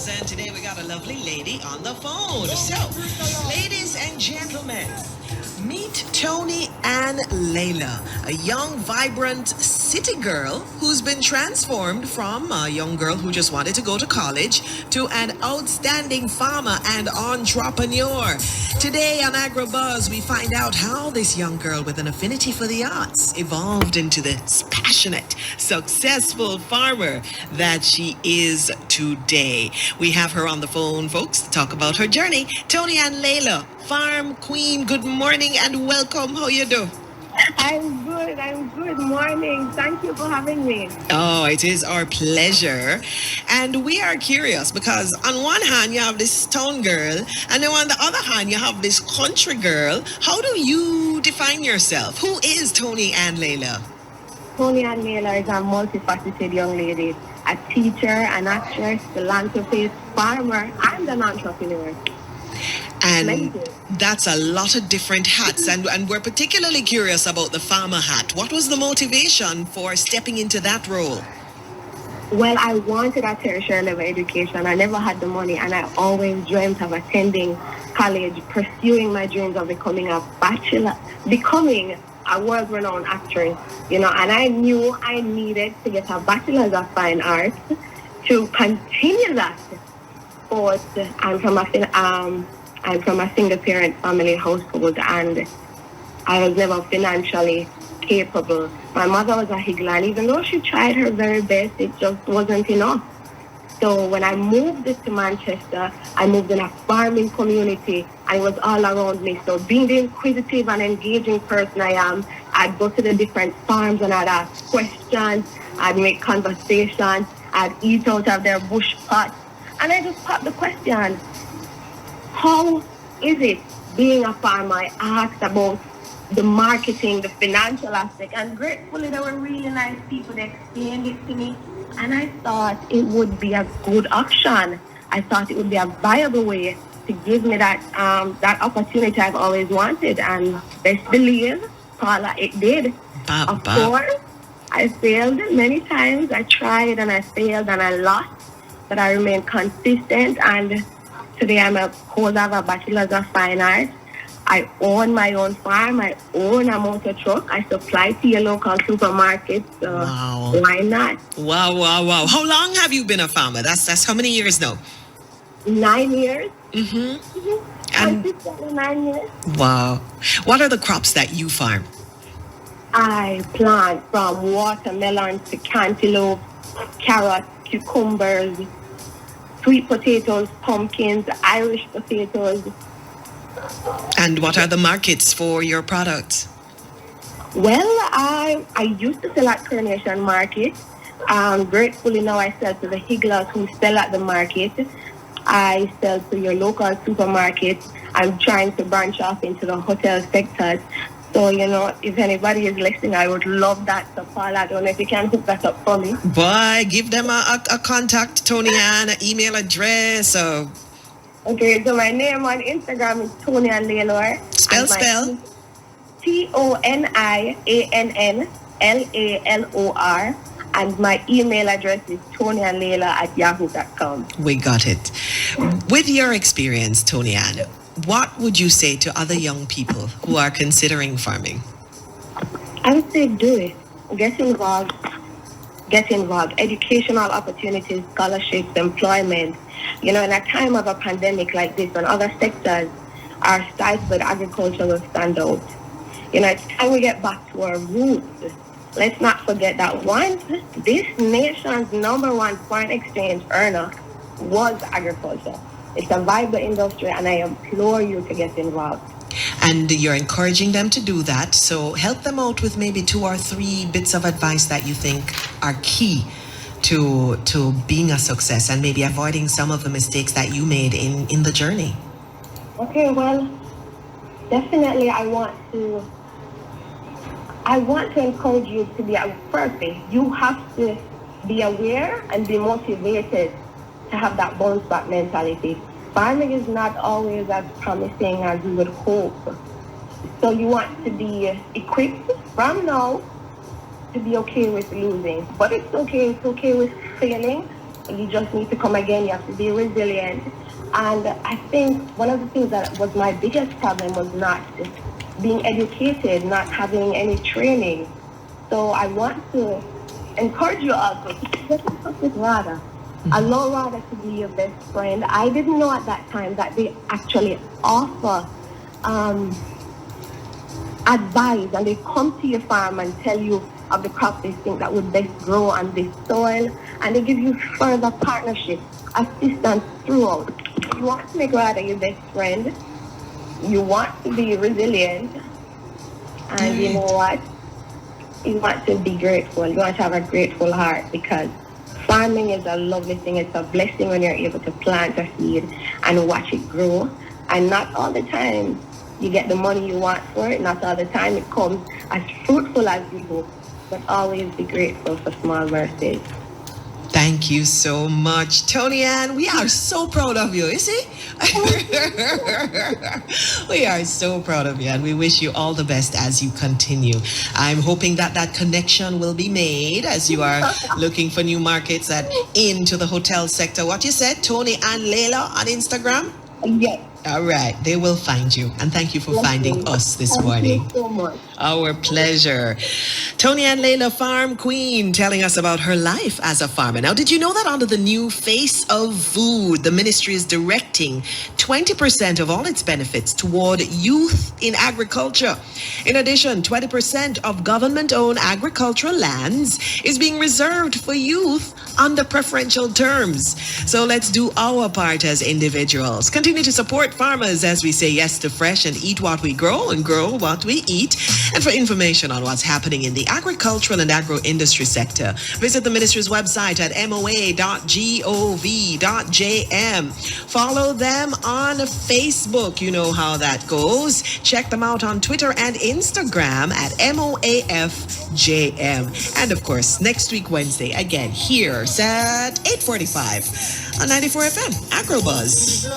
AgroBuzz, and today we got a lovely lady on the phone. So, ladies and gentlemen, meet Toni-Ann Lalor, a young, vibrant city girl who's been transformed from a young girl who just wanted to go to college to an outstanding farmer and entrepreneur. Today on AgroBuzz, we find out how this young girl with an affinity for the arts evolved into this passionate, successful farmer that she is today. We have her on the phone, folks, to talk about her journey. Toni-Ann Lalor, Farm Queen, good morning and welcome. How you do? I'm good. Morning. Thank you for having me. Oh, it is our pleasure. And we are curious because on one hand you have this town girl and then on the other hand you have this country girl. How do you define yourself? Who is Toni-Ann Lalor? Toni-Ann Lalor is a multifaceted young lady, a teacher, an actress, philanthropist, farmer, and an entrepreneur. And that's a lot of different hats. And we're particularly curious about the farmer hat. What was the motivation for stepping into that role? Well, I wanted a tertiary level education. I never had the money, and I always dreamt of attending college, pursuing my dreams of becoming a world-renowned actress, and I knew I needed to get a bachelor's of fine arts to continue that. But I'm from a single-parent family household, and I was never financially capable. My mother was a higgler, and even though she tried her very best, it just wasn't enough. So when I moved to Manchester, I moved in a farming community, and it was all around me. So being the inquisitive and engaging person I am, I'd go to the different farms and I'd ask questions, I'd make conversation, I'd eat out of their bush pots, and I just popped the question, how is it being a farmer? I asked about the marketing, the financial aspect, and gratefully there were really nice people that explained it to me, and I thought it would be a good option. I thought it would be a viable way to give me that opportunity I've always wanted, and best believe, Paula, it did. Of course, I failed many times. I tried and I failed and I lost, but I remained consistent, and today I'm a holder of a bachelor's of fine arts. I own my own farm. I own a motor truck. I supply to your local supermarkets. Wow. Why not? Wow. How long have you been a farmer? That's how many years now? 9 years. And 9 years. wow. What are the crops that you farm? I plant from watermelon to cantaloupe, carrots, cucumbers, sweet potatoes, pumpkins, Irish potatoes. And what are the markets for your products? Well, I used to sell at Coronation Market. Gratefully now I sell to the higglers who sell at the market. I sell to your local supermarket. I'm trying to branch off into the hotel sectors. So, if anybody is listening, I would love that. So, Paul, I don't know if you can hook that up for me. Boy, give them a contact, Toni-Ann, an email address. Okay, so my name on Instagram is Toni-Ann Lalor. Spell. TONIANNLALOR. And my email address is toniannlalor@yahoo.com. We got it. With your experience, Toni-Ann, what would you say to other young people who are considering farming? I would say do it. Get involved. Educational opportunities, scholarships, employment. In a time of a pandemic like this, when other sectors are stifled, agriculture will stand out. It's time we get back to our roots. Let's not forget that once this nation's number one foreign exchange earner was agriculture. It's a viable industry, and I implore you to get involved. And you're encouraging them to do that. So help them out with maybe 2 or 3 bits of advice that you think are key to being a success and maybe avoiding some of the mistakes that you made in the journey. Okay, well, definitely I want to encourage you to be firstly, you have to be aware and be motivated to have that bounce back mentality. Farming is not always as promising as you would hope. So you want to be equipped from now to be okay with losing. But it's okay with failing. You just need to come again. You have to be resilient. And I think one of the things that was my biggest problem was not being educated, not having any training. So I want to encourage you also to get in touch with RADA. Allow RADA to be your best friend. I didn't know at that time that they actually offer advice, and they come to your farm and tell you of the crop they think that would best grow on this soil, and they give you further partnership, assistance throughout. You want to make RADA your best friend. You want to be resilient, and you know what? You want to be grateful. You want to have a grateful heart, because farming is a lovely thing. It's a blessing when you're able to plant a seed and watch it grow. And not all the time you get the money you want for it. Not all the time it comes as fruitful as you hope. But always be grateful for small mercies. Thank you so much, Toni-Ann. We are so proud of you, you see? We are so proud of you, and we wish you all the best as you continue. I'm hoping that that connection will be made as you are looking for new markets into the hotel sector. What you said, Toni-Ann Lalor on Instagram? Yes. All right, they will find you. And thank you for finding us this morning. Thank you so much. Our pleasure. Toni-Ann Lalor, Farm Queen, telling us about her life as a farmer. Now, did you know that under the new Face of Food, the ministry is directing 20% of all its benefits toward youth in agriculture? In addition, 20% of government-owned agricultural lands is being reserved for youth under preferential terms. So let's do our part as individuals. Continue to support farmers as we say yes to fresh and eat what we grow and grow what we eat. And for information on what's happening in the agricultural and agro-industry sector, visit the ministry's website at moa.gov.jm. Follow them on Facebook. You know how that goes. Check them out on Twitter and Instagram at MOAFJM. And of course, next week, Wednesday, again, here at 8:45 on 94 FM, AgroBuzz.